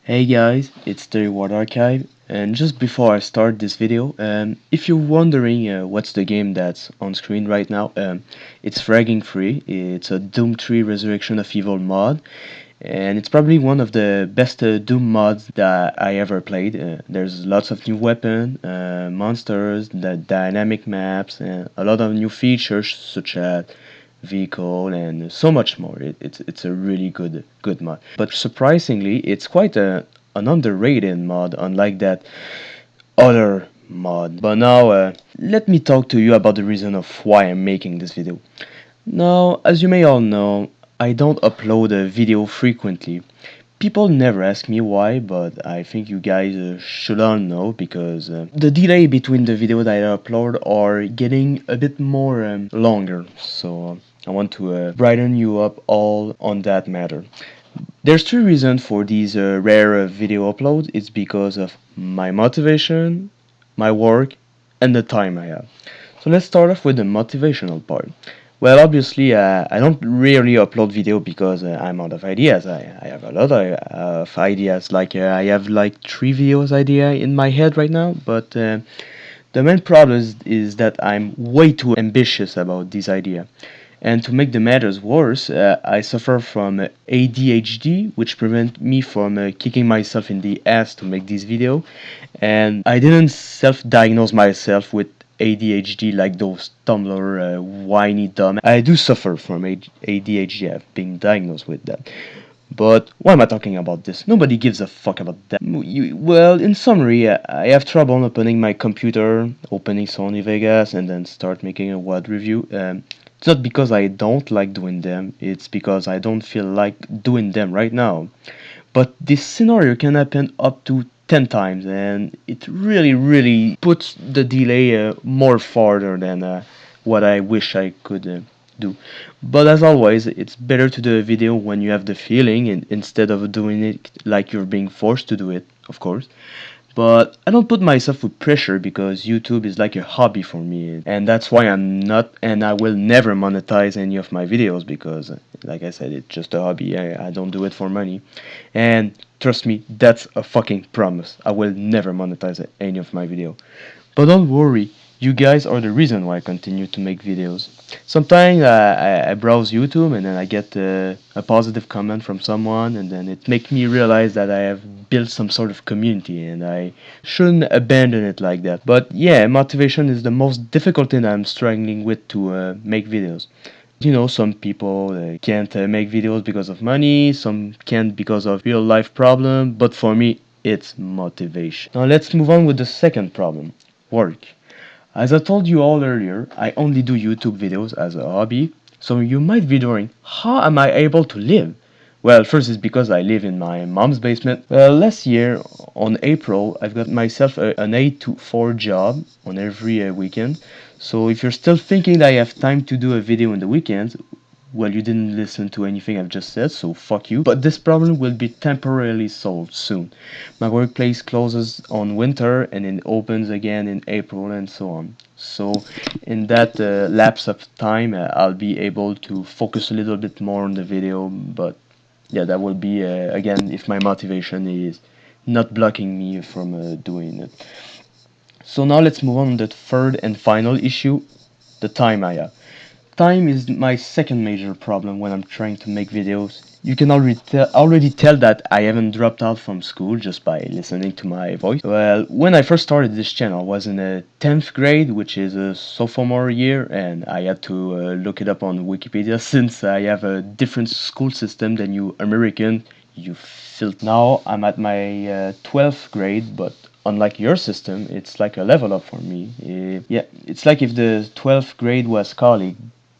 Hey guys, it's Terry WAD Archive, and just before I start this video, if you're wondering what's the game that's on screen right now, it's Fragging free. It's a Doom 3 Resurrection of Evil mod, and it's probably one of the best Doom mods that I ever played. There's lots of new weapons, monsters, the dynamic maps, and a lot of new features such as vehicle and so much more. It's a really good mod. But surprisingly, it's quite an underrated mod, unlike that other mod. But now, let me talk to you about the reason of why I'm making this video. Now, as you may all know, I don't upload a video frequently. People never ask me why, but I think you guys should all know because the delay between the video that I upload are getting a bit more longer. So I want to brighten you up all on that matter. There's three reasons for these rare video uploads. It's because of my motivation, my work, and the time I have. So let's start off with the motivational part. Well, obviously, I don't really upload video because I'm out of ideas. I have a lot of ideas. Like I have like 3 videos idea in my head right now, but the main problem is that I'm way too ambitious about this idea. And to make the matters worse, I suffer from ADHD, which prevents me from kicking myself in the ass to make this video. And I didn't self-diagnose myself with ADHD like those Tumblr whiny dumb. I do suffer from ADHD. I've been diagnosed with that. But why am I talking about this? Nobody gives a fuck about that. Well, in summary, I have trouble opening my computer, opening Sony Vegas, and then start making a WAD review. It's not because I don't like doing them, it's because I don't feel like doing them right now. But this scenario can happen up to 10 times, and it really puts the delay more farther than what I wish I could do. But as always, it's better to do a video when you have the feeling instead of doing it like you're being forced to do it, of course. But I don't put myself with pressure because YouTube is like a hobby for me, and that's why I'm not and I will never monetize any of my videos because, like I said, it's just a hobby. I don't do it for money, and trust me, that's a fucking promise. I will never monetize any of my video. But don't worry, you guys are the reason why I continue to make videos. Sometimes I browse YouTube and then I get a positive comment from someone, and then it makes me realize that I have built some sort of community and I shouldn't abandon it like that. But yeah, motivation is the most difficult thing I'm struggling with to make videos. You know, some people can't make videos because of money, some can't because of real life problem, but for me, it's motivation. Now let's move on with the second problem, work. As I told you all earlier, I only do YouTube videos as a hobby, so you might be wondering, how am I able to live? Well, first it's because I live in my mom's basement. Well, last year, on April, I've got myself an 8 to 4 job on every weekend. So if you're still thinking that I have time to do a video in the weekends, well, you didn't listen to anything I've just said, so fuck you. But this problem will be temporarily solved soon. My workplace closes on winter and it opens again in April and so on. So in that lapse of time, I'll be able to focus a little bit more on the video. But yeah, that will be again if my motivation is not blocking me from doing it. So now let's move on to the third and final issue, the time I have. Time is my second major problem when I'm trying to make videos. You can already tell that I haven't dropped out from school just by listening to my voice. Well, when I first started this channel, I was in a 10th grade, which is a sophomore year, and I had to look it up on Wikipedia since I have a different school system than you American, you filth. Now I'm at my 12th grade, but unlike your system, it's like a level up for me. Yeah, it's like if the 12th grade was college,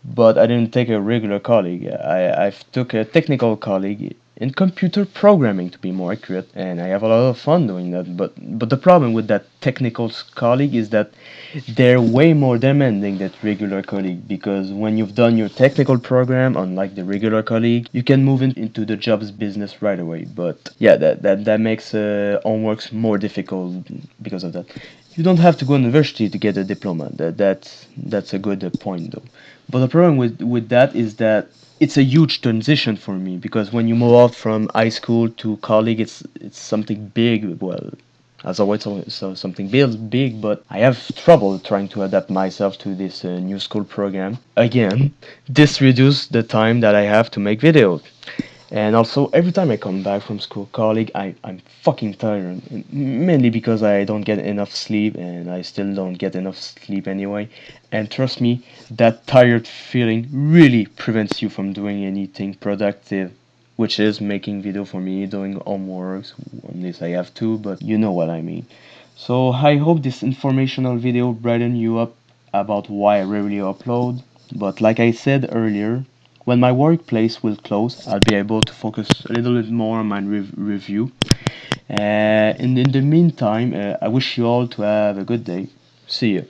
but I didn't take a regular colleague. I've took a technical colleague in computer programming to be more accurate, and I have a lot of fun doing that. But the problem with that technical colleague is that they're way more demanding than regular colleague because when you've done your technical program, unlike the regular colleague, you can move into the job's business right away. But yeah, that makes homeworks more difficult because of that. you don't have to go to university to get a diploma. That's a good point though. But the problem with that is that it's a huge transition for me because when you move out from high school to college, it's something big. Well, as always, so something big. But I have trouble trying to adapt myself to this new school program. Again, this reduces the time that I have to make videos. And also, every time I come back from school, colleague, I'm fucking tired. And mainly because I don't get enough sleep, and I still don't get enough sleep anyway. And trust me, that tired feeling really prevents you from doing anything productive, which is making video for me, doing homeworks, unless I have to, but you know what I mean. So I hope this informational video brighten you up about why I rarely upload. But like I said earlier, when my workplace will close, I'll be able to focus a little bit more on my review. And in the meantime, I wish you all to have a good day. See you.